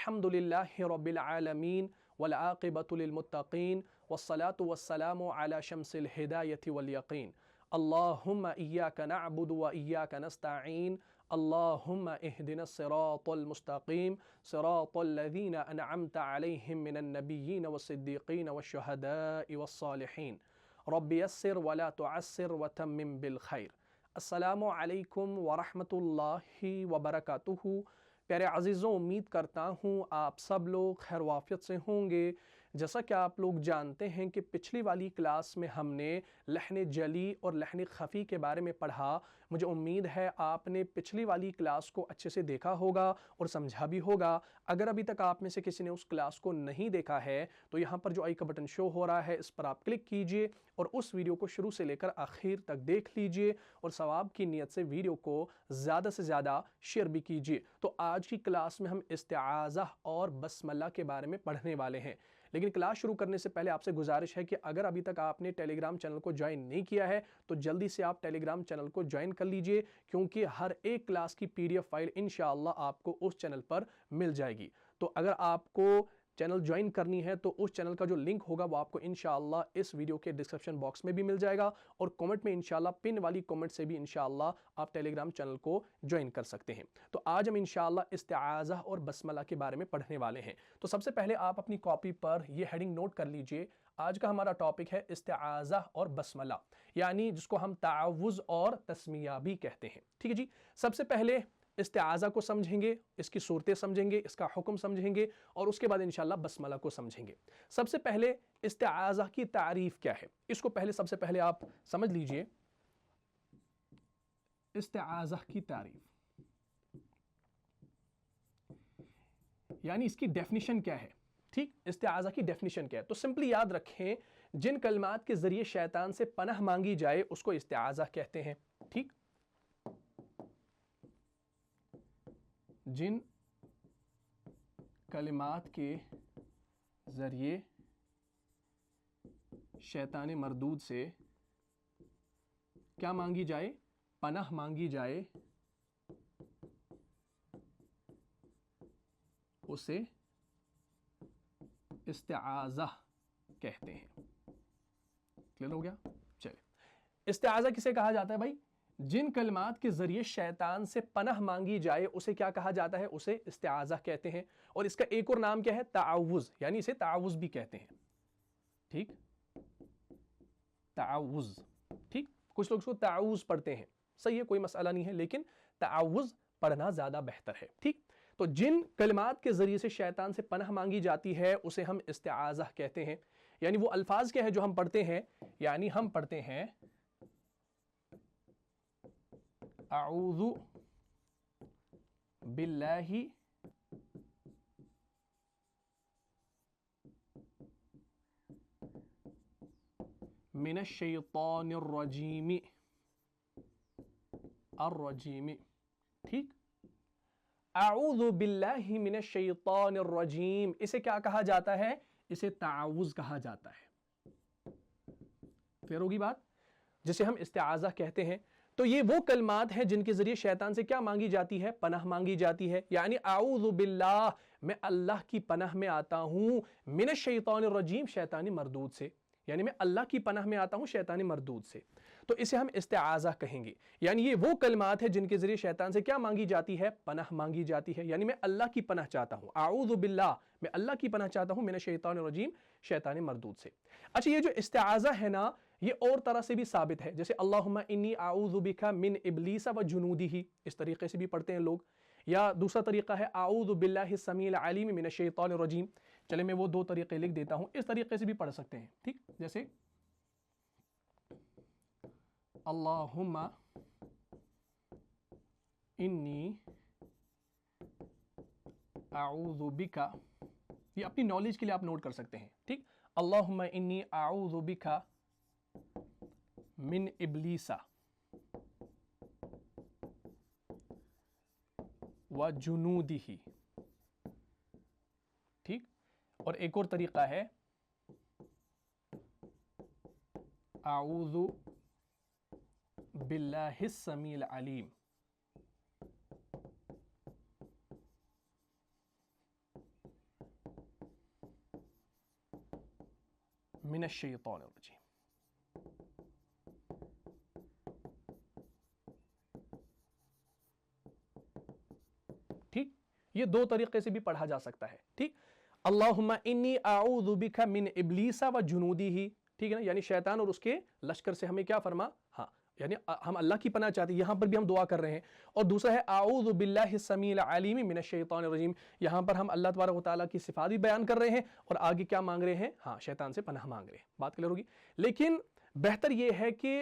अल्हम्दुलिल्लाहि रब्बिल आलमीन वल आक़िबतु लिल मुत्तक़ीन वस्सलातु वस्सलामु अला शम्सिल हिदायति वल यक़ीन। अल्लाहुम्मा इय्याका नअबुदु व इय्याका नस्तईन। अल्लाहुम्मा इहदिनस सिरातल मुस्तक़ीम सिरातल लज़ीना अनअमता अलैहिम मिनन नबिय्यीन वस्सिद्दीक़ीन वश्शुहदाኢ वस्सालिहीन। रब्बि यस्सिर वला तुअस्सिर व तम्मिम बिल खैर। अस्सलामु अलैकुम व रहमतुल्लाहि व बरकातुहू। प्यारे अज़ीज़ों, उम्मीद करता हूँ आप सब लोग खैर वाफ़ियत से होंगे। जैसा कि आप लोग जानते हैं कि पिछली वाली क्लास में हमने लहन जली और लहन ख़फ़ी के बारे में पढ़ा। मुझे उम्मीद है आपने पिछली वाली क्लास को अच्छे से देखा होगा और समझा भी होगा। अगर अभी तक आप में से किसी ने उस क्लास को नहीं देखा है तो यहाँ पर जो आई का बटन शो हो रहा है इस पर आप क्लिक कीजिए और उस वीडियो को शुरू से लेकर आखिर तक देख लीजिए और सवाब की नीयत से वीडियो को ज़्यादा से ज़्यादा शेयर भी कीजिए। तो आज की क्लास में हम इस्तिआज़ा और बस्मला के बारे में पढ़ने वाले हैं। लेकिन क्लास शुरू करने से पहले आपसे गुजारिश है कि अगर अभी तक आपने टेलीग्राम चैनल को ज्वाइन नहीं किया है तो जल्दी से आप टेलीग्राम चैनल को ज्वाइन कर लीजिए, क्योंकि हर एक क्लास की पीडीएफ फाइल इंशाअल्लाह आपको उस चैनल पर मिल जाएगी। तो अगर आपको चैनल ज्वाइन करनी है तो उस चैनल का जो लिंक होगा वो आपको इंशाअल्लाह इस वीडियो के डिस्क्रिप्शन बॉक्स में भी मिल जाएगा और कमेंट में इंशाअल्लाह पिन वाली कमेंट से भी इंशाअल्लाह आप टेलीग्राम चैनल को ज्वाइन कर सकते हैं। तो आज हम इंशाअल्लाह इस्तिआज़ा और बस्मला के बारे में पढ़ने वाले हैं। तो सबसे पहले आप अपनी कॉपी पर यह हेडिंग नोट कर लीजिए। आज का हमारा टॉपिक है इस्तिआज़ा और बस्मला, यानी जिसको हम तावुज़ और तस्मिया भी कहते हैं। ठीक है जी। सबसे पहले इस्तिआज़ा को समझेंगे, इसकी सूरतें समझेंगे, इसका हुक्म समझेंगे और उसके बाद इंशाअल्लाह बस्मला को समझेंगे। सबसे पहले इस्तिआज़ा की तारीफ क्या है, इसको सबसे पहले आप समझ लीजिए। इस्तिआज़ा की तारीफ यानी इसकी डेफिनेशन क्या है। ठीक, इस्तिआज़ा की डेफिनेशन क्या है? तो सिंपली याद रखें, जिन कलमात के जरिए शैतान से पनाह मांगी जाए उसको इस्तिआज़ा कहते हैं। ठीक, जिन कलिमात के ज़रिए शैतान मरदूद से क्या मांगी जाए, पनाह मांगी जाए, उसे इस्तिआज़ा कहते हैं। क्लियर हो गया? चलिए, इस्तिआज़ा किसे कहा जाता है भाई? जिन कलमात के जरिए शैतान से पनाह मांगी जाए उसे क्या कहा जाता है? उसे इस्तिआज़ा कहते हैं। और इसका एक और नाम क्या है? तावुज़, यानी इसे तावुज़ भी कहते हैं। ठीक, तावुज़। ठीक, कुछ लोग इसको तावुज़ पढ़ते हैं, सही है, कोई मसला नहीं है, लेकिन तावुज़ पढ़ना ज्यादा बेहतर है। ठीक, तो जिन कलमात के जरिए से शैतान से पनाह मांगी जाती है उसे हम इस्तिआज़ा कहते हैं। यानी वो अल्फाज क्या है जो हम पढ़ते हैं, यानी हम पढ़ते हैं अऊज़ु बिल्लाहि मिनश शैतानिर रजीम अर्रजीम। ठीक, अऊज़ु बिल्लाहि मिनश शैतानिर रजीम, इसे क्या कहा जाता है? इसे तावुज़ कहा जाता है। फिर होगी बात, जिसे हम इस्तिआज़ा कहते हैं। तो ये वो कलमात हैं जिनके जरिए शैतान से क्या मांगी जाती है? पनाह मांगी जाती है। यानी आऊज़ु बिल्लाह, मैं अल्लाह की पनाह में आता हूं, मिनश शैतानिर रजीम, शैतानी मरदूद से, यानी मैं अल्लाह की पनाह में आता हूं शैतानी मरदूद से। तो इसे हम इस्तिआज़ा कहेंगे। यानी ये वो कलमात है जिनके जरिए शैतान से क्या मांगी जाती है? पनाह मांगी जाती है। यानी मैं अल्लाह की पनाह चाहता हूं, आऊज़ु बिल्लाह, मैं अल्लाह की पनाह चाहता हूं मिनश शैतानिर रजीम, शैतानी मरदूद से। अच्छा, ये जो इस्तिआज़ा है ना, ये और तरह से भी साबित है। जैसे अल्लाहुम्मा इन्नी आऊज़ु बिका मिन इब्लीसा व जुनूदिही, इस तरीके से भी पढ़ते हैं लोग। या दूसरा तरीका है आऊज़ु बिल्लाहि समील अलीम मिनश शैतानिर रजीम। चले मैं वो दो तरीके लिख देता हूं, इस तरीके से भी पढ़ सकते हैं। ठीक, जैसे अल्लाहुम्मा इन्नी आऊज़ु बिका, ये अपनी नॉलेज के लिए आप नोट कर सकते हैं। ठीक, अल्लाहुम्मा इन्नी आऊज़ु बिका मिन इब्लीसा व जुनूदिही। ठीक, और एक और तरीका है आऊज़ु बिल्लाहिस समील अलीम मिनश्शैतानिर्रजीम। ठीक, ये दो तरीके से भी पढ़ा जा सकता है। ठीक, अल्लाहुम्मा इन्नी आऊज़ु बिका मिन इब्लीसा व जुनूदिही, ठीक है ना, यानी शैतान और उसके लश्कर से हमें क्या फरमा, हाँ, यानी हम अल्लाह की पनाह चाहते हैं, यहां पर भी हम दुआ कर रहे हैं। और दूसरा है आऊज़ु बिल्लाहि समील अलीम मिनश्शैतानिर रजीम, यहां पर हम अल्लाह तबारक व तआला की सिफात भी बयान कर रहे हैं और आगे क्या मांग रहे हैं, हाँ, शैतान से पनाह मांग रहे हैं। बात क्लियर होगी। लेकिन बेहतर यह है कि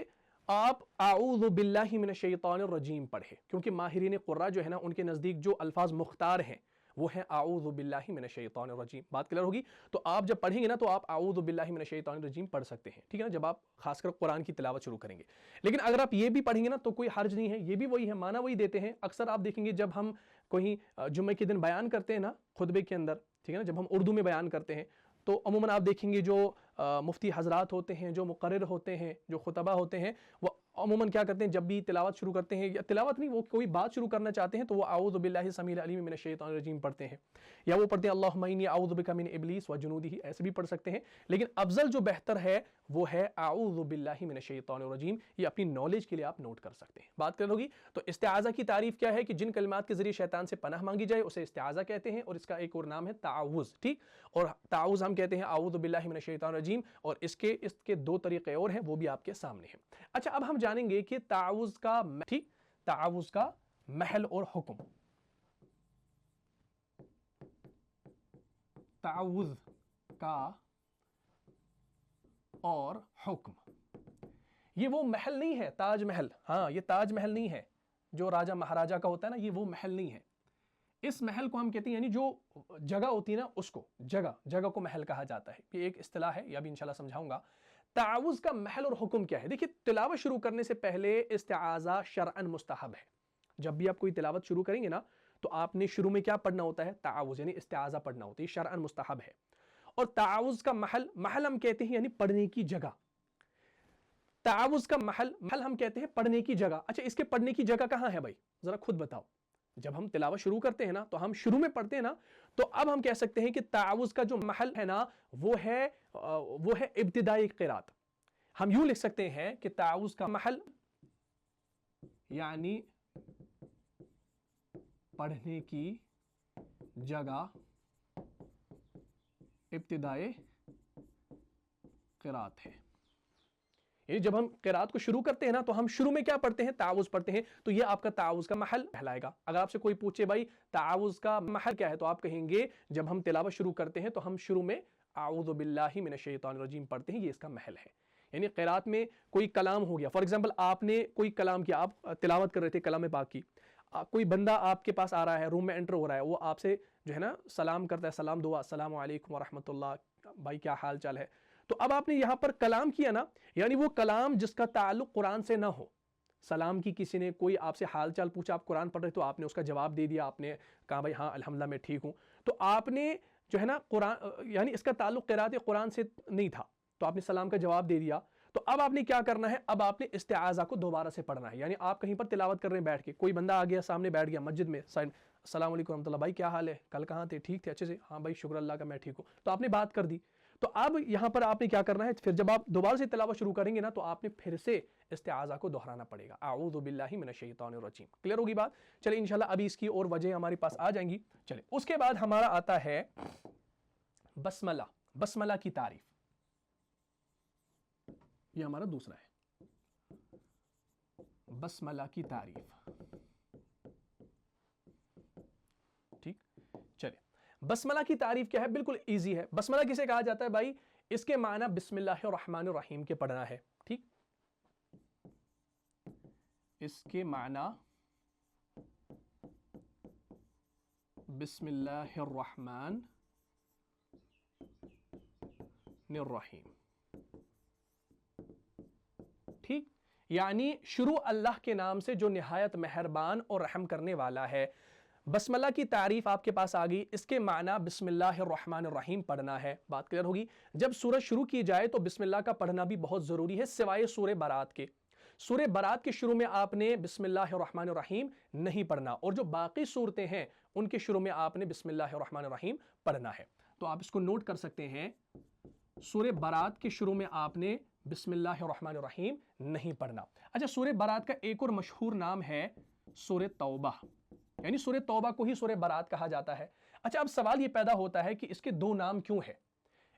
आप आऊज़ु बिल्लाहि मिनश्शैतानिर रजीम पढ़े, क्योंकि माहिरीन कुर्रा जो है ना, उनके नजदीक जो अल्फाज मुख्तार हैं वो है आऊज़ु बिल्लाहि मिनश्शैतानिर रजीम। बात क्लियर होगी। तो आप जब पढ़ेंगे ना तो आप आऊज़ु बिल्लाहि मिनश्शैतानिर रजीम पढ़ सकते हैं, ठीक है ना, जब आप खासकर कुरान की तिलावत शुरू करेंगे। लेकिन अगर आप ये भी पढ़ेंगे ना तो कोई हर्ज नहीं है, ये भी वही है, माना वही देते हैं। अक्सर आप देखेंगे जब हम कोई जुम्मे के दिन बयान करते हैं ना खुतबे के अंदर, ठीक है ना, जब हम उर्दू में बयान करते हैं तो अमूमन आप देखेंगे जो मुफ्ती हजरात होते हैं, जो मुकर्रिर होते हैं, जो खुतबा होते हैं, वो अमूमन क्या करते हैं, जब भी तिलावत शुरू करते हैं, या तिलावत नहीं, वो कोई बात शुरू करना चाहते हैं तो वो आऊज़ु बिल्लाहि समील अलीम मिनश्शैतानिर रजीम पढ़ते हैं, या वो पढ़ते हैं अल्लाहुम्मा इन्नी आऊज़ु बिका मिन इब्लीस व जुनूदिही, ऐसे भी पढ़ सकते हैं। लेकिन अफजल जो बेहतर है वो है आऊज़ु बिल्लाहि मिनश्शैतानिर रजीम। ये अपनी नॉलेज के लिए आप नोट कर सकते हैं। बात कर होगी। तो इस्तिआज़ा की तारीफ क्या है कि जिन कलिमात के जरिए शैतान से पनाह मांगी जाए उसे इस्तिआज़ा कहते हैं, और इसका एक और नाम है ताउज़। ठीक, और ताउज़ हम कहते हैं आऊज़ु बिल्लाहि मिनश्शैतानिर रजीम, और इसके दो तरीके और हैं, वो भी आपके सामने हैं। अच्छा, अब हम जानेंगे कि ताउज़ का, ठीक, ताउज़ का महल और हुक्म। ताउज़ का और हुक्म, ये वो महल नहीं है ताजमहल, हाँ, ये ताजमहल नहीं है जो राजा महाराजा का होता है ना, ये वो महल नहीं है। इस महल को हम कहते हैं, यानी जो जगह होती है ना, उसको जगह को महल कहा जाता है। ये एक इस्तिलाह है, यह भी इंशाल्लाह समझाऊंगा। ताउज़ का महल और हुक्म क्या है। देखिए, तिलावत शुरू करने से पहले इस्तिआज़ा शरअन मुस्तहब है। जब भी आप कोई तिलावत शुरू करेंगे ना तो आपने शुरू में क्या पढ़ना होता है, ताउज़, यानी इस्तिआज़ा पढ़ना होती है, शरअन मुस्तहब है। और ताउज़ का महल हम कहते हैं यानी पढ़ने की जगह। ताउज़ का महल हम कहते हैं पढ़ने की जगह। अच्छा, इसके पढ़ने की जगह कहां है भाई, जरा खुद बताओ। जब हम तिलावत शुरू करते हैं ना तो हम शुरू में पढ़ते हैं ना, तो अब हम कह सकते हैं कि ताउज़ का जो महल है ना वो है इब्तिदाई क़िरात। हम यूं लिख सकते हैं कि ताउज़ का महल यानी पढ़ने की जगह, इब्तिदाई क़िरात है। ये जब हम क़िरात को शुरू करते हैं ना तो हम शुरू में क्या पढ़ते हैं, ताउज़ पढ़ते हैं। तो ये आपका ताउज़ का महल कहलाएगा। अगर आपसे कोई पूछे भाई ताउज़ का महल क्या है, तो आप कहेंगे जब हम तिलावत शुरू करते हैं तो हम शुरू में आऊज़ु बिल्लाहि मिनश्शैतानिर रजीम पढ़ते हैं, ये इसका महल है। यानी क़िरात में कोई कलाम हो गया, फॉर एग्जाम्पल आपने कोई कलाम किया, आप तिलावत कर रहे थे कलाम पाक की, कोई बंदा आपके पास आ रहा है, रूम में एंटर हो रहा है, वो आपसे जो है ना सलाम करता है, सलाम दुआ, अस्सलामु अलैकुम व रहमतुल्लाह, भाई क्या हाल चाल है। तो अब आपने यहां पर कलाम किया ना, यानी वो कलाम जिसका ताल्लुक कुरान से ना हो। सलाम की, किसी ने कोई आपसे हाल चाल पूछा, आप कुरान पढ़ रहे तो आपने उसका जवाब दे दिया, आपने कहा भाई हाँ अल्हम्दुलिल्लाह मैं ठीक हूं। तो आपने जो है ना कुरान, यानी इसका ताल्लुक क़िरात कुरान से नहीं था, तो आपने सलाम का जवाब दे दिया। तो अब आपने क्या करना है, अब आपने इस्तिआज़ा को दोबारा से पढ़ना है। यानी आप कहीं पर तिलावत कर रहे हैं बैठ के, कोई बंदा आ गया सामने बैठ गया मस्जिद में, अस्सलाम वालेकुम रहमतुल्लाह, भाई क्या हाल है, कल कहाँ थे, ठीक थे, अच्छे से, हाँ भाई शुक्र अल्लाह का मैं ठीक हूँ। तो आपने बात कर दी। तो अब यहां पर आपने क्या करना है, फिर जब आप दोबारा से तिलावत शुरू करेंगे ना तो आपने फिर से इस्तिआज़ा को दोहराना पड़ेगा, आऊज़ु बिल्लाहि मिनश्शैतानिर रजीम। क्लियर होगी बात। चलिए इंशाल्लाह अभी इसकी और वजह हमारे पास आ जाएंगी। चलिए, उसके बाद हमारा आता है बस्मला। बस्मला की तारीफ, यह हमारा दूसरा है, बस्मला की तारीफ। ठीक, चलिए, बस्मला की तारीफ क्या है, बिल्कुल इजी है। बस्मला किसे कहा जाता है भाई, इसके माना बिस्मिल्लाहिर रहमानिर रहीम के पढ़ना है। ठीक, इसके माना बिस्मिल्लाहिर रहमानिर रहीम। ठीक, यानी शुरू अल्लाह के नाम से जो निहायत मेहरबान और रहम करने वाला है। बस्मला की तारीफ आपके पास आ गई, इसके माना बिस्मिल्लाहिर रहमानिर रहीम पढ़ना है। बात क्लियर होगी। जब सूरत शुरू की जाए तो बिस्मिल्लाह का पढ़ना भी बहुत जरूरी है, सिवाय सूरह बारात के। सूरह बारात के शुरू में आपने बिस्मिल्लाहिर रहमानिर रहीम नहीं पढ़ना, और जो बाकी सूरतें हैं उनके शुरू में आपने बिस्मिल्लाहिर रहमानिर रहीम पढ़ना है। तो आप इसको नोट कर सकते हैं, सूरह बारात के शुरू में आपने बिस्मिल्लाहिर्रहमानिर्रहीम नहीं पढ़ना। अच्छा, सूरह बारात का एक और मशहूर नाम है सूरह तौबा, यानी सूरह तौबा को ही सूरह बारात कहा जाता है। अच्छा, अब सवाल यह पैदा होता है कि इसके दो नाम क्यों है।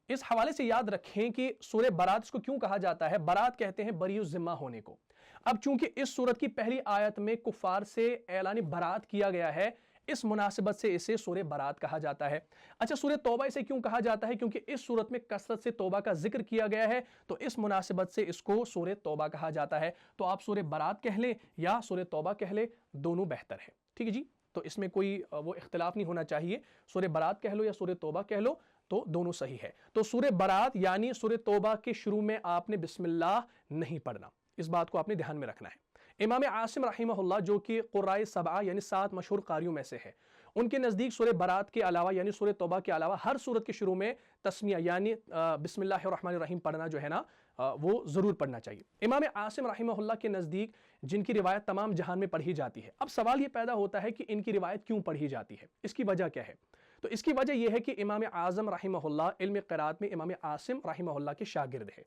इस हवाले से याद रखें कि सूरह बारात इसको क्यों कहा जाता है। बारात कहते हैं बरी जिम्मा होने को। अब चूंकि इस सूरत की पहली आयत में कुफार से ऐलान बारात किया गया है, इस मुनासिबत से इसे सूरह बारात कहा जाता है। अच्छा, सूरह तौबा इसे क्यों कहा जाता है? क्योंकि इस सूरत में कसरत से तौबा का जिक्र किया गया है, तो इस मुनासिबत से इसको सूरह तौबा कहा जाता है। तो आप सूरह बारात कह ले या सूरह तौबा कह ले, दोनों बेहतर है। ठीक है जी, तो इसमें कोई वो इख्तिलाफ नहीं होना चाहिए। सूरह बारात कह लो या सूरह तौबा कह लो, तो दोनों सही है। तो सूरह बारात यानी सूरह तौबा के शुरू में आपने बिस्मिल्लाह नहीं पढ़ना, इस बात को आपने ध्यान में रखना है। इमाम आसिम रहिमहुल्लाह जो कि क़ुर्राए सबआ यानी 7 मशहूर कारियों में से है, उनके नज़दीक सूरह बारात के अलावा यानी सूरह तौबा के अलावा हर सूरत के शुरू में तस्मिया यानी बिस्मिल्लाहिर्रहमानिर्रहीम पढ़ना जो है ना, वो ज़रूर पढ़ना चाहिए। इमाम आसिम रहिमहुल्लाह के नज़दीक जिनकी रिवायत तमाम जहान में पढ़ी जाती है, अब सवाल ये पैदा होता है कि इनकी रिवायत क्यों पढ़ी जाती है, इसकी वजह क्या है। तो इसकी वजह यह है कि इमाम आज़म रहिमहुल्लाह इल्म क़िराअत में इमाम आसिम रहिमहुल्लाह के शागिर्द है,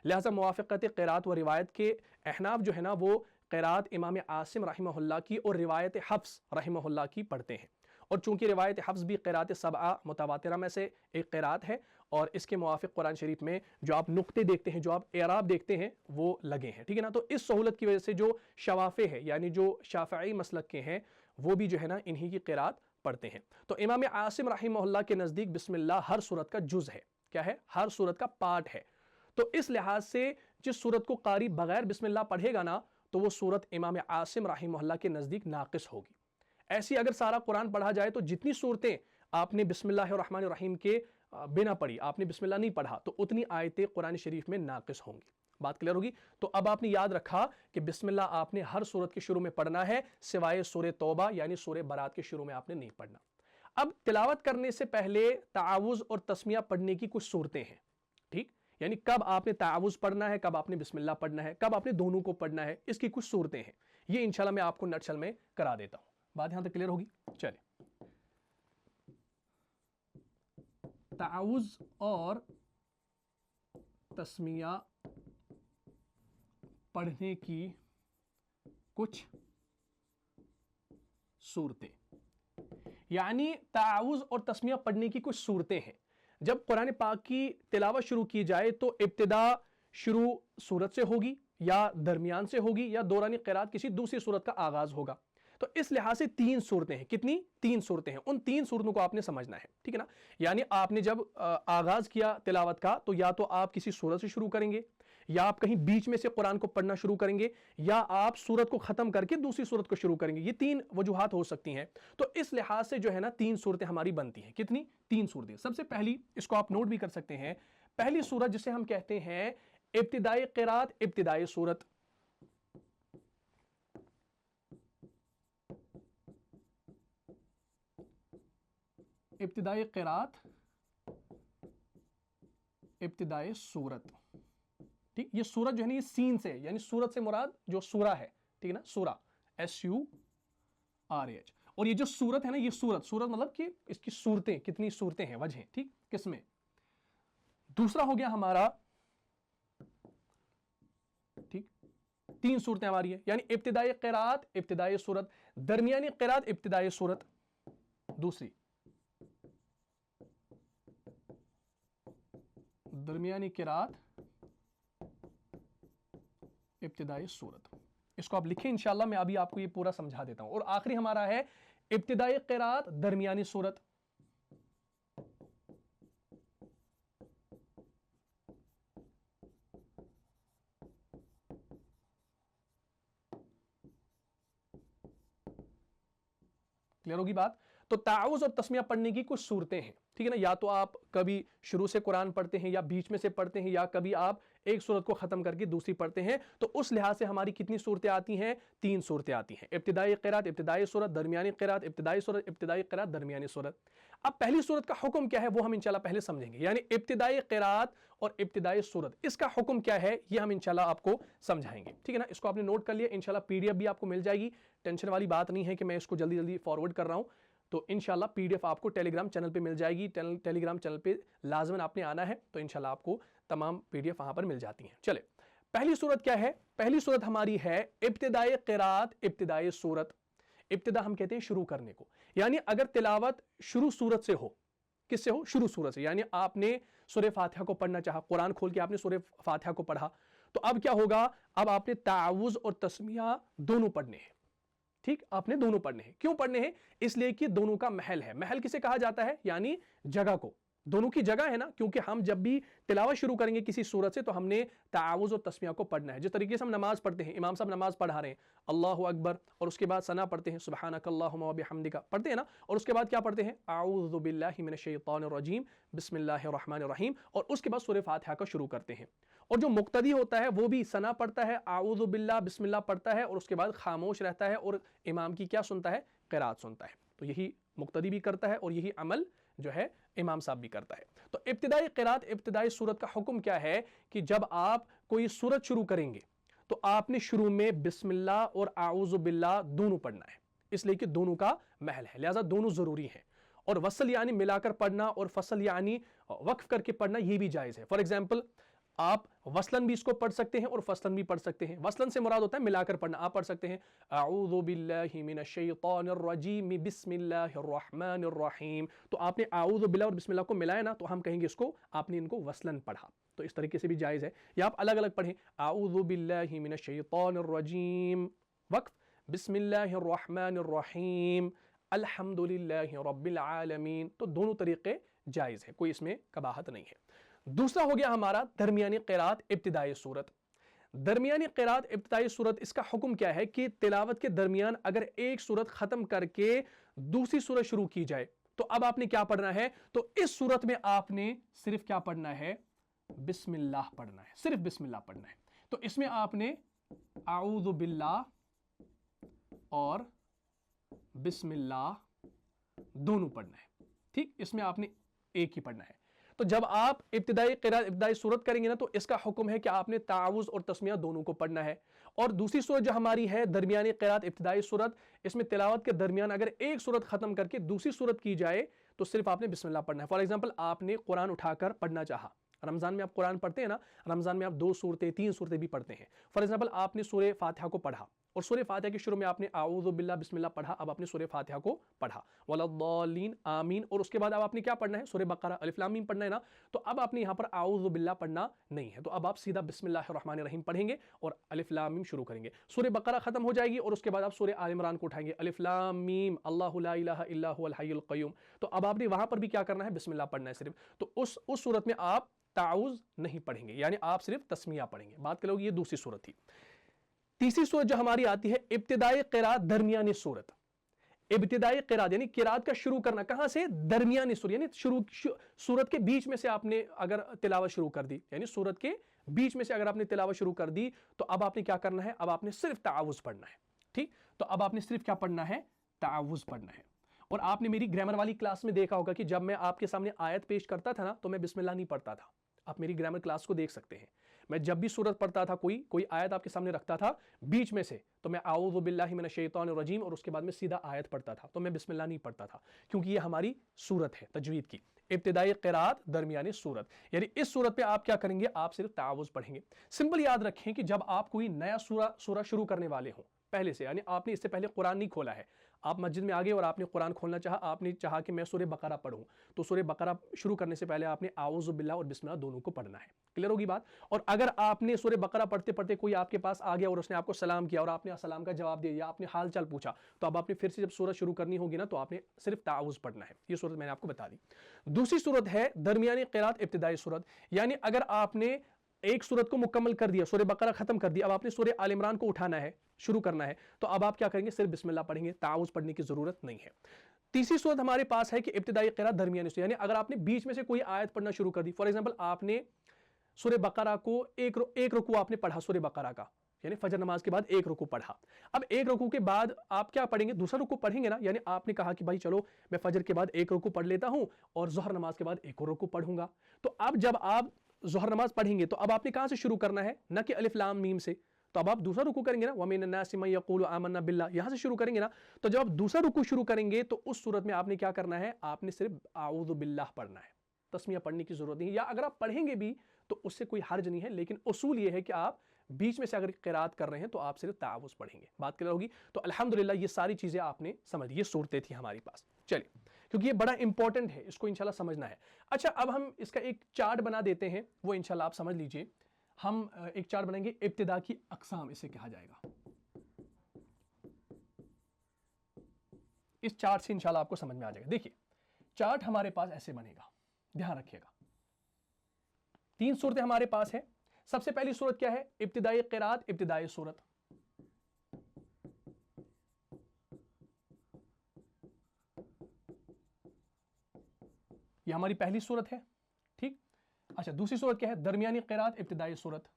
लिहाजा मुवाफ़क़त क़िराअत व रिवायत के अहनाफ जो है ना, वो क़िराअत इमाम आसिम रहिमहुल्लाह की और रिवायत हफ्स रहिमहुल्लाह की पढ़ते हैं। और चूंकि रिवायत हफ्स भी क़िराअत सबआ मुतवातिरा में से एक क़िराअत है, और इसके मुवाफ़िक़ कुरान शरीफ में जो आप नुक्ते देखते हैं, जो आप एराब देखते हैं, वो लगे हैं। ठीक है ना, तो इस सहूलत की वजह से जो शवाफ़े है यानी जो शाफ़ई मसलक के हैं, वो भी जो है ना इन्हीं की क़िराअत पढ़ते हैं। तो इमाम आसिम रहिमहुल्लाह के नज़दीक बिस्मिल्लाह हर सूरत का जुज़ है। क्या है? हर सूरत का पार्ट है। तो इस लिहाज से जिस सूरत को कारी बगैर बिस्मिल्लाह पढ़ेगा ना, तो वो सूरत इमाम आसिम रहिमहुल्लाह के नज़दीक नाक़िस होगी। ऐसी अगर सारा कुरान पढ़ा जाए तो जितनी सूरतें आपने बिस्मिल्लाहिर्रहमानिर्रहीम के बिना पढ़ी, आपने बिस्मिल्लाह नहीं पढ़ा, तो उतनी आयतें कुरान शरीफ में नाक़िस होंगी। बात क्लियर होगी। तो अब आपने याद रखा कि बिस्मिल्लाह आपने हर सूरत के शुरू में पढ़ना है, सिवाय सूरह तौबा यानी सूरह बारात के शुरू में आपने नहीं पढ़ना। अब तिलावत करने से पहले तावुज़ और तस्मिया पढ़ने की कुछ सूरतें हैं। ठीक, यानी कब आपने तावुज़ पढ़ना है, कब आपने बिस्मिल्लाह पढ़ना है, कब आपने दोनों को पढ़ना है, इसकी कुछ सूरतें हैं। ये इंशाल्लाह मैं आपको नटशल में करा देता हूं। बात यहां तक क्लियर होगी। चलिए, तावुज़ और तस्मिया पढ़ने की कुछ सूरतें, यानी तावुज़ और तस्मिया पढ़ने की कुछ सूरतें हैं। जब कुरान पाक की तिलावत शुरू की जाए तो इब्तिदा शुरू सूरत से होगी, या दरमियान से होगी, या दौरान क़िराअत किसी दूसरी सूरत का आगाज होगा। तो इस लिहाज से 3 सूरतें हैं। कितनी? 3 सूरतें हैं। उन 3 सूरतों को आपने समझना है। ठीक है ना, यानी आपने जब आगाज किया तिलावत का, तो या तो आप किसी सूरत से शुरू करेंगे, या आप कहीं बीच में से कुरान को पढ़ना शुरू करेंगे, या आप सूरत को खत्म करके दूसरी सूरत को शुरू करेंगे। ये 3 वजूहात हो सकती हैं। तो इस लिहाज से जो है ना 3 सूरतें हमारी बनती हैं। कितनी? 3 सूरतें। सबसे पहली, इसको आप नोट भी कर सकते हैं, पहली सूरत जिसे हम कहते हैं इब्तिदाई क़िराअत, इब्तिदाई सूरत। इब्तिदाई क़िराअत, इब्तिदाई सूरत। ठीक, ये सूरत जो है ना, ये सीन से, यानी सूरत से मुराद जो सूरा है। ठीक है ना, सूरा SURAH। और ये जो सूरत है ना, ये सूरत मतलब कि इसकी सूरतें, कितनी सूरतें हैं, वजह। ठीक, किसमें? दूसरा हो गया हमारा, ठीक, 3 सूरतें हमारी है, यानी इब्तिदाई क़िराअत, इब्तिदाई सूरत, दरमियानी क़िराअत, इब्तिदाई सूरत, दूसरी दरमियानी क़िराअत, इब्तिदाई सूरत। इसको आप लिखें, इंशाल्लाह मैं अभी आपको ये पूरा समझा देता हूं। और आखिरी हमारा है इब्तिदाई क़िराअत, दरमियानी सूरत। क्लियर होगी बात। तो तावुज़ और तस्मिया पढ़ने की कुछ सूरतें हैं। ठीक है ना, या तो आप कभी शुरू से कुरान पढ़ते हैं, या बीच में से पढ़ते हैं, या कभी आप एक सूरत को खत्म करके दूसरी पढ़ते हैं। तो उस लिहाज से हमारी कितनी सूरतें आती हैं? 3 सूरतें आती हैं। इब्तिदाई क़िराअत, इब्तिदाई सूरत, दरमियानी क़िराअत, इब्तिदाई सूरत, इब्तिदाई क़िराअत, दरमियानी सूरत। अब पहली सूरत का हुक्म क्या है वो हम इंशाल्लाह पहले समझेंगे, यानी इब्तिदाई क़िराअत और इब्तिदाई सूरत, इसका हुक्म क्या है ये हम इंशाल्लाह आपको समझाएंगे। ठीक है ना, इसको आपने नोट कर लिया। इंशाल्लाह PDF भी आपको मिल जाएगी, टेंशन वाली बात नहीं है कि मैं इसको जल्दी जल्दी फॉरवर्ड कर रहा हूं। तो इंशाल्लाह PDF आपको टेलीग्राम चैनल पे मिल जाएगी। टेलीग्राम चैनल पे लाजमन आपने आना है, तो इंशाल्लाह आपको तमाम PDF वहां पर मिल जाती हैं। चले, पहली सूरत क्या है? पहली सूरत हमारी है इब्तिदाई क़िराअत, इब्तिदाई सूरत। इब्तिदा हम कहते हैं शुरू करने को, यानी अगर तिलावत शुरू सूरत से हो, किससे हो? शुरू सूरत से। यानी आपने सूरह फातिहा को पढ़ना चाहा, कुरान खोल के आपने सूरह फातिहा को पढ़ा, तो अब क्या होगा? अब आपने ताउज़ और तस्मिया दोनों पढ़ने हैं। ठीक, आपने दोनों पढ़ने हैं। क्यों पढ़ने हैं? इसलिए कि दोनों का महल है। महल किसे कहा जाता है? यानी जगह को। दोनों की जगह है ना, क्योंकि हम जब भी तिलावत शुरू करेंगे किसी सूरत से तो हमने ताउज़ और तस्मिया को पढ़ना है। जिस तरीके से हम नमाज पढ़ते हैं, इमाम साहब नमाज पढ़ा रहे हैं, अल्लाहु अकबर, और उसके बाद सना पढ़ते हैं, सुब्हानकल्लाहुम्मा व बिहम्दिका पढ़ते हैं ना, और उसके बाद क्या पढ़ते हैं? आऊज़ु बिल्लाहि मिनश शैतानिर रजीम, बिस्मिल्लाहिर रहमानिर रहीम, और उसके बाद सूरह फातिहा का शुरू करते हैं। और जो मुक्तदी होता है वो भी सना पढ़ता है, आऊज़ु बिल्लाह बिस्मिल्लाह पढ़ता है, और उसके बाद खामोश रहता है और इमाम की क्या सुनता है? क़िराअत सुनता है। तो यही मुक्तदी भी करता है और यही अमल जो है इमाम साहब भी करता है। तो इब्तिदाई क़िराअत, इब्तिदाई सूरत का हुक्म क्या है कि जब आप कोई सूरत शुरू करेंगे तो आपने शुरू में बिस्मिल्लाह और आऊज़ु बिल्लाह दोनों पढ़ना है, इसलिए कि दोनों का महल है, लिहाजा दोनों जरूरी हैं। और वसल यानी मिलाकर पढ़ना और फसल यानी वक्फ करके पढ़ना, यह भी जायज़ है। फॉर एग्जाम्पल, आप वसलन भी इसको पढ़ सकते हैं और फसलन भी पढ़ सकते हैं। वसलन से मुराद होता है मिलाकर पढ़ना। आप पढ़ सकते हैं आऊज़ु बिल्लाहि मिनश शैतानिर रजीम बिस्मिल्लाहिर रहमानिर रहीम, तो आपने आऊज़ु बिल्लाह और बिस्मिल्लाह को मिलाया ना, तो हम कहेंगे इसको आपने इनको वसलन पढ़ा। तो इस तरीके से भी जायज़ है। या आप अलग अलग पढ़ें, आऊज़ु बिल्लाहि मिनश शैतानिर रजीम वक्फ, बिस्मिल्लाहिर रहमानिर रहीम, अल्हम्दुलिल्लाहि रब्बिल आलमीन, तो दोनों तरीके जायज़ है, कोई इसमें कबाहत नहीं है। दूसरा हो गया हमारा दरमियानी क़िराअत, इब्तिदाई सूरत। दरमियानी क़िराअत, इब्तिदाई सूरत, इसका हुक्म क्या है कि तिलावत के दरमियान अगर एक सूरत खत्म करके दूसरी सूरत शुरू की जाए तो अब आपने क्या पढ़ना है? तो इस सूरत में आपने सिर्फ क्या पढ़ना है? बिस्मिल्लाह पढ़ना है, सिर्फ बिस्मिल्लाह पढ़ना है। तो इसमें आपने आऊज़ु बिल्लाह और बिस्मिल्लाह दोनों पढ़ना है। ठीक, इसमें आपने एक ही पढ़ना है। तो जब आप इब्तिदाई क़िराअत, इब्तिदाई सूरत करेंगे ना, तो इसका हुक्म है कि आपने ताउज़ और तस्मिया दोनों को पढ़ना है। और दूसरी सूरत जो हमारी है दरमियानी क़िराअत, इब्तिदाई सूरत, इसमें तिलावत के दरमियान अगर एक सूरत खत्म करके दूसरी सूरत की जाए तो सिर्फ आपने बिस्मिल्लाह पढ़ना है। फॉर एग्जाम्पल, आपने कुरान उठाकर पढ़ना चाहा, रमजान में आप कुरान पढ़ते हैं ना, रमजान में आप 2 सूरतें 3 सूरतें भी पढ़ते हैं। फॉर एग्जाम्पल, आपने सूरह फातिहा को पढ़ा और सूरह फातिहा के शुरू में आपने आऊज़ु बिल्लाह बिस्मिल्लाह पढ़ा, अब आपने सूरह फातिहा को पढ़ा, वलद्दालीन आमीन, और उसके बाद अब आपने क्या पढ़ना है? सूरह बकरा अलिफ लाम मीम पढ़ना है ना, तो अब आपने यहाँ पर आऊज़ु बिल्लाह पढ़ना नहीं है, तो अब आप सीधा बिस्मिल्लाहिर रहमानिर रहीम पढ़ेंगे और अलिफ लाम मीम शुरू करेंगे। सूरह बकरा खत्म हो जाएगी और उसके बाद आप सूरह आल इमरान को उठाएंगे, अलिफ लाम मीम अल्लाहु ला इलाहा इल्ला हुवल हय्युल क़य्यूम, तो अब आपने वहां पर भी क्या करना है? बिस्मिल्लाह पढ़ना है सिर्फ। तो उस सूरत में आप ताउज़ नहीं पढ़ेंगे, यानी आप सिर्फ तस्मिया पढ़ेंगे। बात करोगे, ये दूसरी सूरत थी। तीसरी सूरत जो हमारी आती है इब्तिदाई क़िराअत, दरमियानी सूरत। इब्तिदाई क़िराअत यानी क़िराअत का शुरू करना, कहां से? दरमियानी सूरत, यानी सूरत के बीच में से आपने अगर तिलावत शुरू कर दी, यानी सूरत के बीच में से अगर आपने तिलावत शुरू कर दी तो अब आपने क्या करना है? अब आपने सिर्फ ताउज़ पढ़ना है। ठीक, तो अब आपने सिर्फ क्या पढ़ना है? ताउज़ पढ़ना है। और आपने मेरी ग्रामर वाली क्लास में देखा होगा कि जब मैं आपके सामने आयत पेश करता था ना, तो मैं बिस्मिल्लाह नहीं पढ़ता था। आप मेरी ग्रामर क्लास को देख सकते हैं। मैं जब भी सूरत पढ़ता था, कोई आयत आपके सामने रखता था बीच में से, तो मैं आऊज़ु बिल्लाहि मिनश शैतानिर रजीम और उसके बाद में सीधा आयत पढ़ता था, तो मैं बिस्मिल्लाह नहीं पढ़ता था, क्योंकि ये हमारी सूरत है तजवीद की। इब्तिदाई क़िराअत, दरमियानी सूरत, यानी इस सूरत पे आप क्या करेंगे? आप सिर्फ ताउज़ पढ़ेंगे। सिंपल याद रखें कि जब आप कोई नया सूरा शुरू करने वाले हो पहले से, यानी आपने इससे पहले कुरान नहीं खोला है, आप मस्जिद में आ गए और आपने कुरान खोलना चाहा, आपने चाहा कि मैं सूरह बकरा पढ़ूं, तो सूरह बकरा शुरू करने से पहले आपने आऊज़ु बिल्लाह और बिस्मिल्लाह दोनों को पढ़ना है। क्लियर होगी बात? और अगर आपने सूरह बकरा पढ़ते पढ़ते कोई आपके पास आ गया और उसने आपको सलाम किया और आपने सलाम का जवाब दिया या आपने हाल चाल पूछा, तो अब आपने फिर से जब सूरत शुरू करनी होगी ना, तो आपने सिर्फ ताउज़ पढ़ना है। ये सूरत मैंने आपको बता दी। दूसरी सूरत है दरमियानी क़िराअत, इब्तिदाई सूरत, यानी अगर आपने एक सूरत को मुकम्मल कर दिया, सूरह बकरा खत्म कर दिया, अब आपने सूरह आल इमरान को उठाना है, शुरू करना है, तो अब आप क्या करेंगे? सिर्फ बिस्मिल्लाह पढ़ेंगे, ताउज़ पढ़ने की जरूरत नहीं है। तीसरी सूरत हमारे पास है कि इब्तिदाई क़िराअत, दरमियानी सूरत, यानी अगर आपने बीच में से कोई आयत पढ़ना शुरू कर दी, फॉर एग्जाम्पल आपने सूरह बकरा को एक रुकू आपने पढ़ा सूरह बकरा का, यानी फजर नमाज के बाद एक रुकू पढ़ा। अब एक रुकू के बाद आप क्या पढ़ेंगे? दूसरा रुकू पढ़ेंगे ना, यानी आपने कहा कि भाई चलो मैं फजर के बाद एक रुकू पढ़ लेता हूं और ज़ोहर नमाज के बाद एक और रुकू पढ़ूंगा। तो अब जब आप ज़ोहर नमाज पढ़ेंगे तो अब आपने कहां से शुरू करना है? न कि अलिफ लाम मीम से, तो अब आप दूसरा रुकू करेंगे ना, वमिन अन्नासि मन यक़ूलु आमन्ना बिल्लाह, यहां से शुरू करेंगे ना। तो जब आप दूसरा रुकू शुरू करेंगे तो उस सूरत में आपने क्या करना है, आपने सिर्फ आऊज़ु बिल्लाह पढ़ना है, तस्मिया पढ़ने की जरूरत नहीं है। या अगर आप पढ़ेंगे भी तो उससे कोई हर्ज नहीं है, लेकिन उसूल ये है कि आप बीच में से अगर क़िराअत कर रहे हैं तो आप सिर्फ तावुज़ पढ़ेंगे। बात क्लियर होगी? तो अल्हम्दुलिल्लाह ये सारी चीजें आपने समझ ली, ये सूरतें थी हमारे पास। चलिए, क्योंकि ये बड़ा इंपॉर्टेंट है, इसको इंशाल्लाह समझना है। अच्छा, अब हम इसका एक चार्ट बना देते हैं, वो इंशाल्लाह आप समझ लीजिए। हम एक चार्ट बनाएंगे, इब्तिदा की अक़साम इसे कहा जाएगा। इस चार्ट से इंशाल्लाह आपको समझ में आ जाएगा। देखिए, चार्ट हमारे पास ऐसे बनेगा, ध्यान रखिएगा। 3 सूरतें हमारे पास है। सबसे पहली सूरत क्या है? इब्तिदाई क़िराअत, इब्तिदाई सूरत। यह हमारी पहली सूरत है, ठीक। अच्छा, दूसरी सूरत क्या है? दरमियानी क़िराअत, इब्तिदाई सूरत।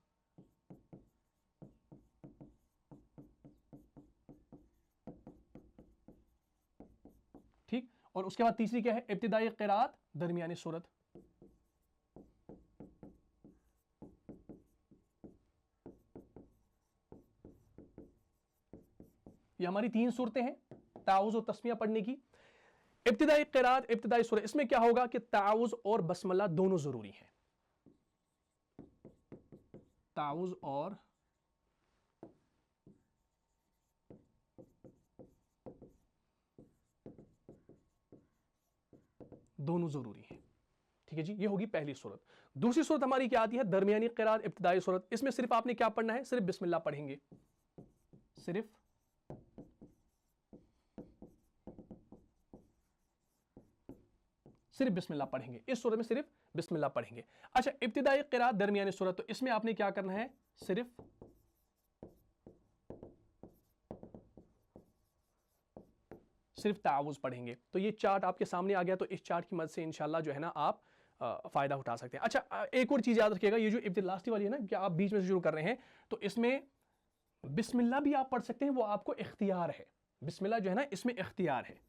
ठीक, और उसके बाद तीसरी क्या है? इब्तिदाई क़िराअत, दरमियानी सूरत। ये हमारी 3 सूरतें हैं ताउज़ और तस्मिया पढ़ने की। इब्तिदाई क़िराअत, इब्तिदाई सूरत, इसमें क्या होगा कि ताउज़ और बस्मला दोनों जरूरी हैं। ताउज़ और दोनों जरूरी हैं, ठीक है जी। ये होगी पहली सूरत। दूसरी सूरत हमारी क्या आती है? दरमियानी क़िराअत, इब्तिदाई सूरत। इसमें सिर्फ आपने क्या पढ़ना है? सिर्फ बिस्मिल्लाह पढ़ेंगे, सिर्फ बिस्मिल्लाह पढ़ेंगे। इस सूरत में सिर्फ बिस्मिल्लाह पढ़ेंगे। अच्छा, इब्तिदाई क़िराअत, दरमियानी सूरत, तो इसमें आपने क्या करना है? सिर्फ तावुज़ पढ़ेंगे। तो ये चार्ट आपके सामने आ गया। तो इस चार्ट की मदद से इंशाल्लाह जो है ना आप फायदा उठा सकते हैं। अच्छा, एक और चीज याद रखिएगा, ये जो इब्तिदाई वाली है ना, कि आप बीच में से शुरू कर रहे हैं, तो इसमें बिस्मिल्लाह भी आप पढ़ सकते हैं, वो आपको इख्तियार है। बिस्मिल्लाह जो है ना, इसमें इख्तियार है,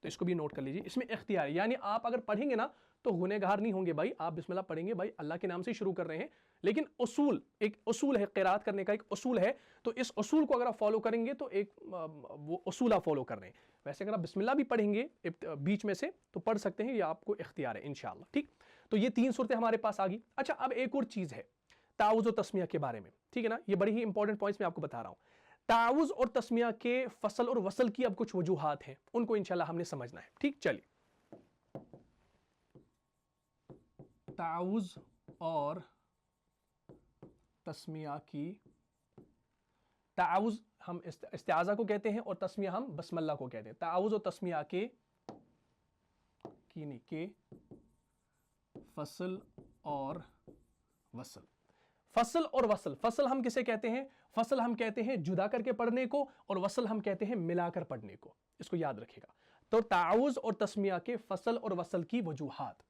तो इसको भी नोट कर लीजिए, इसमें इख्तियार है। यानी आप अगर पढ़ेंगे ना तो गुनहगार नहीं होंगे भाई। आप बिस्मिल्लाह पढ़ेंगे भाई, अल्लाह के नाम से शुरू कर रहे हैं, लेकिन उसूल, एक उसूल है, क़िराअत करने का एक उसूल है। तो इस उसूल को अगर आप फॉलो करेंगे तो एक वो उसूल आप फॉलो कर रहे हैं। वैसे अगर आप बिस्मिल्लाह भी पढ़ेंगे बीच में से तो पढ़ सकते हैं, ये आपको इख्तियार है इंशाअल्लाह, ठीक। तो ये 3 सूरतें हमारे पास आ गई। अच्छा, अब एक और चीज है तावुज़ और तस्मिया के बारे में, ठीक है ना। ये बड़ी ही इंपॉर्टेंट पॉइंट्स मैं आपको बता रहा हूं। तावुज़ और तस्मिया के फसल और वसल की अब कुछ वजूहात हैं, उनको इंशाल्लाह हमने समझना है, ठीक। चलिए, तावुज़ और तस्मिया की, तावुज़ हम इस्तिआज़ा को कहते हैं और तस्मिया हम बस्मल्लाह को कहते हैं। तावुज़ और तस्मिया के फसल और वसल। फसल और वसल, फसल हम किसे कहते हैं? फसल हम कहते हैं जुदा करके पढ़ने को, और वसल हम कहते हैं मिलाकर पढ़ने को। इसको याद रखिएगा। तो तावुज़ और तस्मिया के फसल और वसल की वजूहात,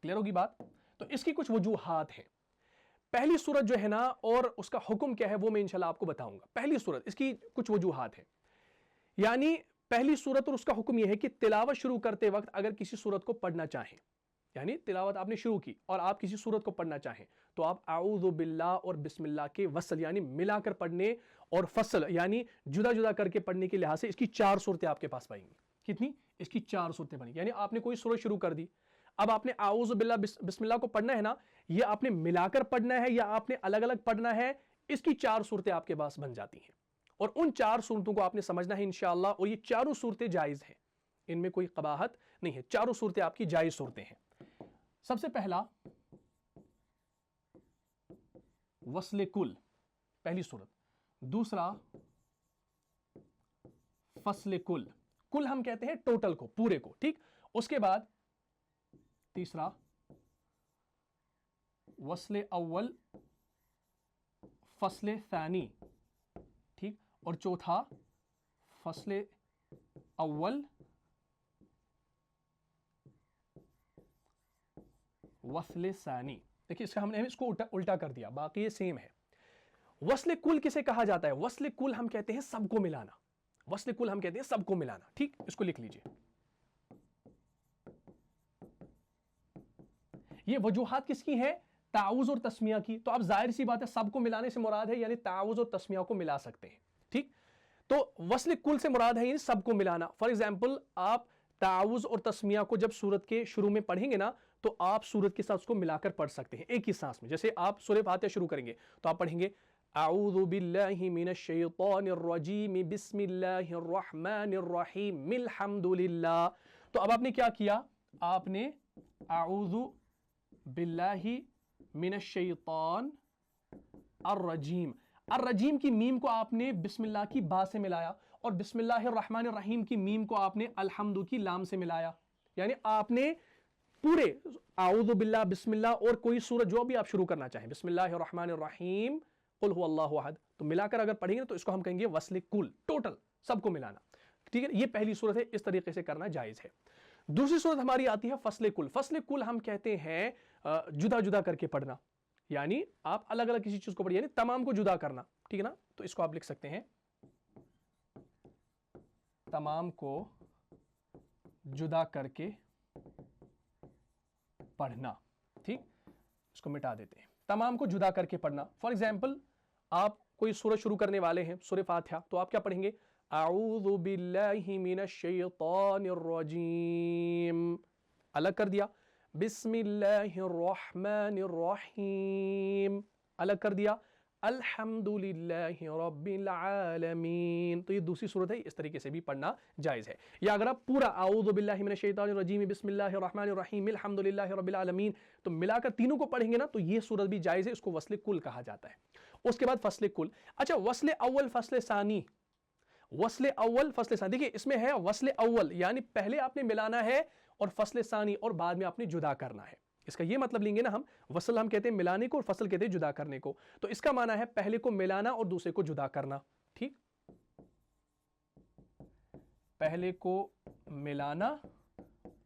क्लियर होगी बात? तो इसकी कुछ वजूहात हैं। पहली सूरत जो है ना, और उसका हुक्म क्या है वो मैं इंशाल्लाह आपको बताऊंगा। पहली सूरत, इसकी कुछ वजूहात हैं। यानी पहली सूरत और उसका हुक्म यह है कि तिलावत शुरू करते वक्त अगर किसी सूरत को पढ़ना चाहें, यानी तिलावत आपने शुरू की और आप किसी सूरत को पढ़ना चाहें, तो आप आऊज़ु बिल्लाह और बिस्मिल्लाह के वसल यानी मिलाकर पढ़ने, और फसल यानी जुदा जुदा करके पढ़ने के लिहाज से इसकी 4 सूरतें आपके पास पाएंगी। कितनी? इसकी 4 सूरतें बनी। यानी आपने कोई सूरत शुरू कर दी, अब आपने आऊज़ु बिल्लाह बिस्मिल्लाह को पढ़ना है ना, ये आपने मिलाकर पढ़ना है या आपने अलग अलग पढ़ना है, इसकी 4 सूरतें आपके पास बन जाती हैं। और उन 4 सूरतों को आपने समझना है इंशाअल्लाह। और ये चारों सूरतें जायज़ हैं, इनमें कोई कबाहत नहीं है, चारों सूरतें आपकी जायज़ सूरतें हैं। सबसे पहला वस्ले कुल, पहली सूरत। दूसरा फस्ले कुल, कुल हम कहते हैं टोटल को, पूरे को, ठीक। उसके बाद तीसरा वस्ले अव्वल फस्ले सानी, ठीक। और चौथा फस्ले अव्वल वस्ले सानी। देखिए, इसका हमने इसको उल्टा कर दिया, बाकी ये सेम है। वस्ले कुल किसे कहा जाता है? वस्ले कुल हम कहते हैं सबको मिलाना, वस्ले कुल हम कहते हैं सबको मिलाना, ठीक। इसको लिख लीजिए। ये वजूहात किसकी हैं? ताउज़ और तस्मिया की, तो अब जाहिर सी बात है सबको मिलाने से मुराद है, यानी ताउज़ और तस्मिया को मिला सकते हैं। ठीक, तो वस्ल कुल से मुराद है यानी सबको मिलाना। फॉर एग्जाम्पल आप ताउज़ और तस्मिया को जब सूरत के शुरू में पढ़ेंगे ना, तो आप सूरत के साथ उसको मिलाकर पढ़ सकते हैं एक ही सांस में। जैसे आप सूरह फातिहा शुरू करेंगे तो आप पढ़ेंगे अऊज़ु बिल्लाहि मिनश शैतानिर रजीम बिस्मिल्लाहिर रहमानिर रहीम मिल हम्दुलिल्लाह। तो अब आपने क्या किया, आपने अऊज़ु बिल्लाहि मिनश शैतान अर्रजीम, अर्रजीम की मीम को आपने बिस्मिल्लाह की बा से मिलाया, और बिस्मिल्लाहिर रहमानिर रहीम की मीम को आपने अल्हम्दु की लाम से मिलाया। यानी आपने पूरे आऊज़ु बिल्लाह, बिस्मिल्लाह और कोई सूरत जो भी आप शुरू करना चाहें, बिस्मिल्लाहिर रहमानिर रहीम, कुल हुवल्लाहु अहद, तो मिलाकर अगर पढ़ेंगे तो इसको हम कहेंगे वस्ल कुल, टोटल सबको मिलाना। ठीक है, ये पहली सूरत है, इस तरीके से करना जायज है। दूसरी सूरत हमारी आती है फस्ल कुल। फस्ल कुल हम कहते हैं जुदा जुदा करके पढ़ना, यानी आप अलग अलग किसी चीज को पढ़िए, यानी तमाम को जुदा करना। ठीक है ना, तो इसको आप लिख सकते हैं तमाम को जुदा करके पढ़ना। ठीक, इसको मिटा देते हैं, तमाम को जुदा करके पढ़ना। फॉर एग्जाम्पल आप कोई सूरत शुरू करने वाले हैं, सूरह फातिहा, तो आप क्या पढ़ेंगे, अऊज़ु बिल्लाहि मिनश शैतानिर रजीम, अलग कर दिया, बिस्मिल्लाहिर रहमानिर रहीम, अलग कर दिया, अल्हम्दुलिल्लाहि रब्बिल आलमीन। तो ये दूसरी सूरत है, इस तरीके से भी पढ़ना जायज है। या अगर आप पूरा अऊज़ु बिल्लाहि मिनश शैतानिर रजीम बिस्मिल्लाहिर रहमानिर रहीम अल्हम्दुलिल्लाहि रब्बिल आलमीन, तो मिलाकर तीनों को पढ़ेंगे ना, तो ये सूरत भी जायज है, इसको वस्ल कुल कहा जाता है। उसके बाद फस्ल कुल। अच्छा, वस्ल अव्वल फस्ल सानी, वस्ल अव्वल फस्ल सानी, देखिए इसमें है वस्ल अव्वल यानी पहले आपने मिलाना है, और फस्ल सानी और बाद में आपने जुदा करना है। इसका ये मतलब लेंगे ना हम, वसल हम कहते हैं मिलाने को और फसल कहते हैं जुदा करने को। तो इसका माना है पहले को मिलाना और दूसरे को जुदा करना। ठीक, पहले को मिलाना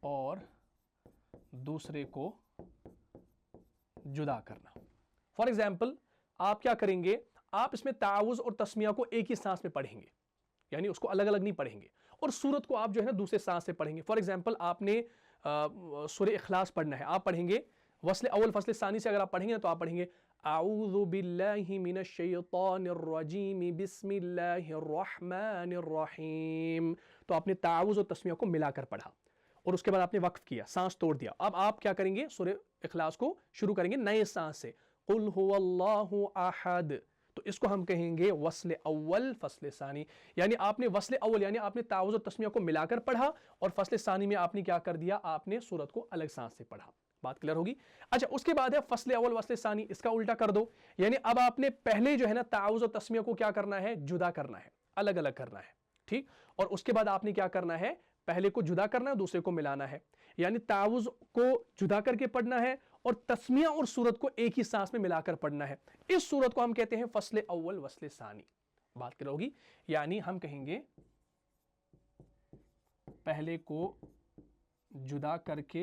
और दूसरे को जुदा करना। फॉर एग्जाम्पल आप क्या करेंगे, आप इसमें ताउज़ और तस्मिया को एक ही सांस में पढ़ेंगे, यानी उसको अलग अलग नहीं पढ़ेंगे, और सूरत को आप जो है ना दूसरे सांस से पढ़ेंगे। फॉर एग्जाम्पल आपने सूरह इखलास पढ़ना है, आप पढ़ेंगे वस्ल अव्वल फस्ल सानी से, अगर आप पढ़ेंगे तो आप पढ़ेंगे अऊज़ु बिल्लाहि मिनश शैतानिर रजीम बिस्मिल्लाहिर रहमानिर रहीम। तो आपने ताउज़ और तस्मिया को मिलाकर पढ़ा, और उसके बाद आपने वक्फ किया, सांस तोड़ दिया। अब आप क्या करेंगे, सूरह इखलास को शुरू करेंगे नए सांस से, कुल हुवल्लाहु अहद। तो इसको हम कहेंगे वस्ल अव्वल फस्ल सानी, यानी आपने वस्ल अव्वल यानी आपने ताउज़ और तस्मिया को मिलाकर पढ़ा, और फस्ल सानी में आपने क्या कर दिया, आपने सूरत को अलग सांस से पढ़ा। बात क्लियर होगी। अच्छा, उसके बाद है फस्ल अव्वल वस्ल सानी, इसका उल्टा कर दो, यानी अब आपने पहले जो है ना ताउज़ और तस्मिया को क्या करना है, जुदा करना है, अलग अलग करना है। ठीक, और उसके बाद आपने क्या करना है, पहले को जुदा करना है, दूसरे को मिलाना है, यानी ताउज़ को जुदा करके पढ़ना है और तस्मिया और सूरत को एक ही सांस में मिलाकर पढ़ना है। इस सूरत को हम कहते हैं फस्ल अव्वल वस्ल सानी। बात क्लियर होगी, यानी हम कहेंगे पहले को जुदा करके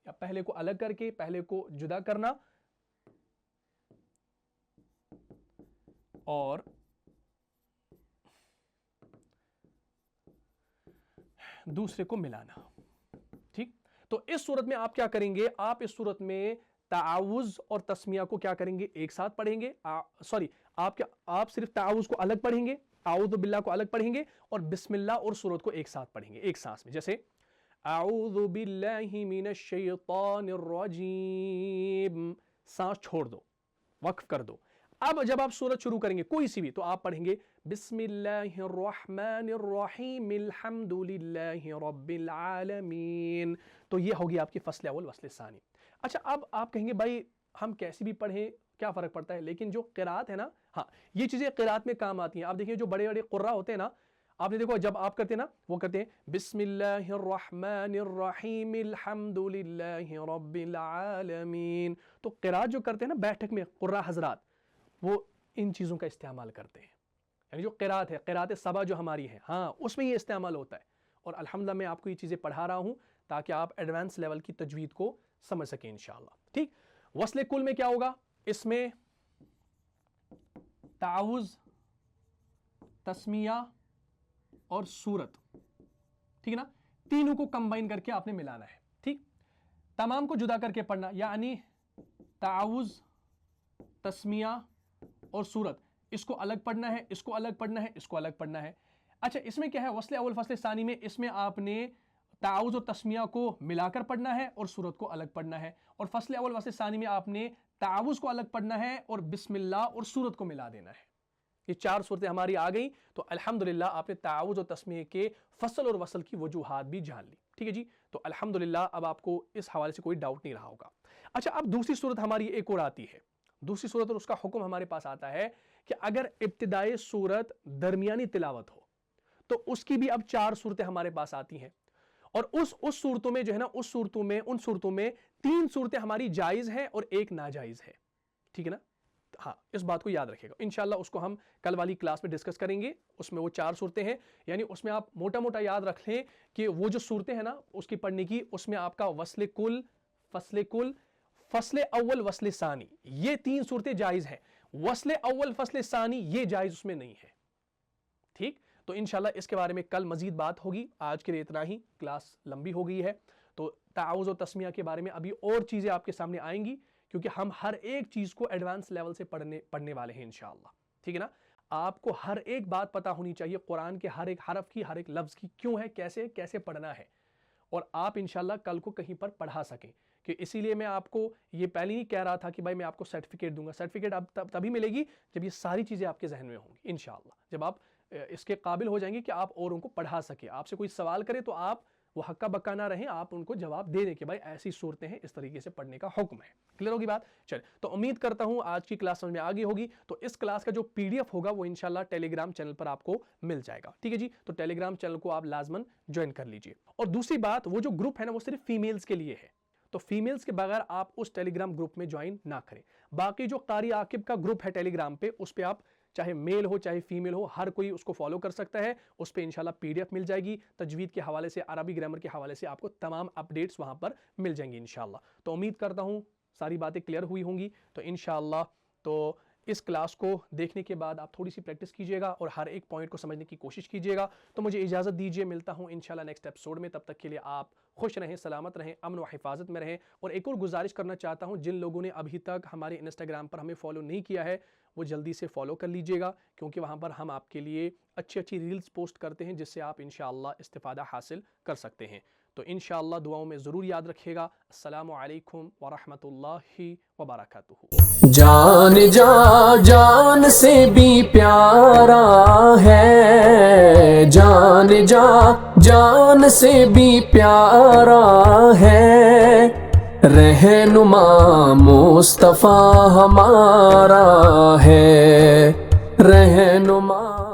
या पहले को अलग करके, पहले को जुदा करना और दूसरे को मिलाना। ठीक, तो इस सूरत में आप क्या करेंगे, आप इस सूरत में ताउज़ और तस्मिया को क्या करेंगे, एक साथ पढ़ेंगे। सॉरी, आप सिर्फ ताउज़ को अलग पढ़ेंगे, आऊज़ु बिल्लाह को अलग पढ़ेंगे, और बिस्मिल्लाह और सूरत को एक साथ पढ़ेंगे एक सांस में। जैसे आऊज़ु बिल्लाहि मिनश शैतानिर रजीम, सांस छोड़ दो, वक्फ कर दो। अब जब आप सूरत शुरू करेंगे कोई सी भी, तो आप पढ़ेंगे बिस्मिल्लाहिर रहमानिर रहीम अल्हम्दुलिल्लाहि रब्बिल आलमीन। तो ये होगी आपकी फस्ल अव्वल वस्ल सानी। अच्छा, अब आप कहेंगे भाई हम कैसे भी पढ़ें, क्या फ़र्क पड़ता है, लेकिन जो क़िरात है ना, हाँ ये चीज़ें क़िरात में काम आती हैं। आप देखिए जो बड़े बड़े क़ुर्रा होते हैं ना, आपने देखो जब आप करते हैं ना, वो करते हैं बिस्मिल्लाहिर रहमानिर रहीम अल्हम्दुलिल्लाहि रब्बिल आलमीन। तो क़िरात जो करते हैं ना बैठक में क़ुर्रा हज़रात, वो इन चीज़ों का इस्तेमाल करते हैं। यानी जो क़िरात है, क़िरात सबा जो हमारी है, हाँ उसमें ये इस्तेमाल होता है। और अल्हम्दुलिल्लाह मैं आपको ये चीज़ें पढ़ा रहा हूँ ताकि आप एडवांस लेवल की तजवीद को समझ सकें इंशाअल्लाह। ठीक, वस्ल कुल में क्या होगा, इसमें ताउज़, तस्मिया और सूरत, ठीक है ना, तीनों को कंबाइन करके आपने मिलाना है। ठीक, तमाम को जुदा करके पढ़ना, यानी ताउज़, तस्मिया और सूरत, इसको अलग पढ़ना है, इसको अलग पढ़ना है, इसको अलग पढ़ना है। अच्छा, इसमें क्या है, वस्ल अव्वल फस्ल सानी में इसमें आपने ताउज़ और तस्मिया को मिलाकर पढ़ना है और सूरत को अलग पढ़ना है, और फस्ल अव्वल फस्ल सानी में आपने ताउज़ को अलग पढ़ना है और बिस्मिल्लाह और सूरत को मिला देना है। ये 4 सूरतें हमारी आ गई। तो अल्हम्दुलिल्लाह आपने ताउज़ और तस्मिया के फसल और वसल की वजूहात भी जान ली। ठीक है जी, तो अल्हम्दुलिल्लाह अब आपको इस हवाले से कोई डाउट नहीं रहा होगा। अच्छा, अब दूसरी सूरत हमारी एक और आती है। दूसरी सूरत और उसका हुक्म हमारे पास आता है कि अगर इब्तिदाई सूरत दरमियानी तिलावत हो तो उसकी भी अब 4 सूरतें हमारे पास आती हैं, और उस सूरतों में जो है ना, उन सूरतों में 3 सूरतें हमारी जायज हैं और एक नाजायज है। ठीक है ना, हाँ, इस बात को याद रखिएगा। इंशाल्लाह उसको हम कल वाली क्लास में डिस्कस करेंगे। उसमें वो 4 सूरतें हैं, यानी उसमें आप मोटा मोटा याद रख लें कि वो जो सूरतें हैं ना उसकी पढ़ने की, उसमें आपका वस्ले कुल, फसले कुल, फसले अव्वल, वस्ले सानी, ये 3 सूरतें जायज हैं। वस्ले अव्वल फसले सानी ये जायज उसमें नहीं है। ठीक, तो इंशाल्लाह इसके बारे में कल मजीद बात होगी। आज के लिए इतना ही, क्लास लंबी हो गई है। तो ताउज़ और तस्मिया के बारे में अभी और चीजें आपके सामने आएंगी, क्योंकि हम हर एक चीज को एडवांस लेवल से पढ़ने वाले हैं इंशाअल्लाह। ठीक है ना, आपको हर एक बात पता होनी चाहिए, कुरान के हर एक हरफ की, हर एक लफ्ज की, क्यों है, कैसे कैसे पढ़ना है, और आप इंशाल्लाह कल को कहीं पर पढ़ा सकें। कि इसीलिए मैं आपको ये पहले ही कह रहा था कि भाई मैं आपको सर्टिफिकेट दूंगा। सर्टिफिकेट अब तभी मिलेगी जब ये सारी चीजें आपके जहन में होंगी इंशाअल्लाह, जब आप इसके काबिल हो जाएंगे कि आप औरों को पढ़ा सके। आपसे कोई सवाल करे तो आप वो हक्का बक्का ना रहें, आप उनको जवाब दे दें कि भाई ऐसी सूरतें हैं, इस तरीके से पढ़ने का हुक्म है। क्लियर होगी बात? चल, तो उम्मीद करता हूं आज की क्लास समझ में आ गई होगी। तो इस क्लास का जो पीडीएफ होगा वो इंशाल्लाह टेलीग्राम चैनल पर आपको मिल जाएगा। ठीक है जी, तो टेलीग्राम चैनल को आप लाजमन ज्वाइन कर लीजिए। और दूसरी बात, वो जो ग्रुप है ना वो सिर्फ फीमेल्स के लिए है, तो फीमेल्स के बगैर आप उस टेलीग्राम ग्रुप में ज्वाइन ना करें। बाकी जो कारी आकिब का ग्रुप है टेलीग्राम पे, उस पे आप चाहे मेल हो चाहे फीमेल हो, हर कोई उसको फॉलो कर सकता है। उस पे इंशाल्लाह पीडीएफ मिल जाएगी, तजवीद के हवाले से, अरबी ग्रामर के हवाले से आपको तमाम अपडेट्स वहां पर मिल जाएंगी इंशाल्लाह। तो उम्मीद करता हूं सारी बातें क्लियर हुई होंगी। तो इंशाल्लाह तो इस क्लास को देखने के बाद आप थोड़ी सी प्रैक्टिस कीजिएगा और हर एक पॉइंट को समझने की कोशिश कीजिएगा। तो मुझे इजाज़त दीजिए, मिलता हूं इंशाल्लाह नेक्स्ट एपिसोड में। तब तक के लिए आप खुश रहें, सलामत रहें, अमन व हिफाजत में रहें। और एक और गुजारिश करना चाहता हूं, जिन लोगों ने अभी तक हमारे इंस्टाग्राम पर हमें फॉलो नहीं किया है वो जल्दी से फॉलो कर लीजिएगा, क्योंकि वहाँ पर हम आपके लिए अच्छी अच्छी रील्स पोस्ट करते हैं जिससे आप इंशाअल्लाह इस्तिफ़ादा हासिल कर सकते हैं। तो इंशाअल्लाह दुआओं में ज़रूर याद रखिएगा। अस्सलामु अलैकुम व रहमतुल्लाहि व बरकातुहू। जान से भी प्यारा है, जान से भी प्यारा है, रहनुमा मुस्तफ़ा हमारा है, रहनुमा।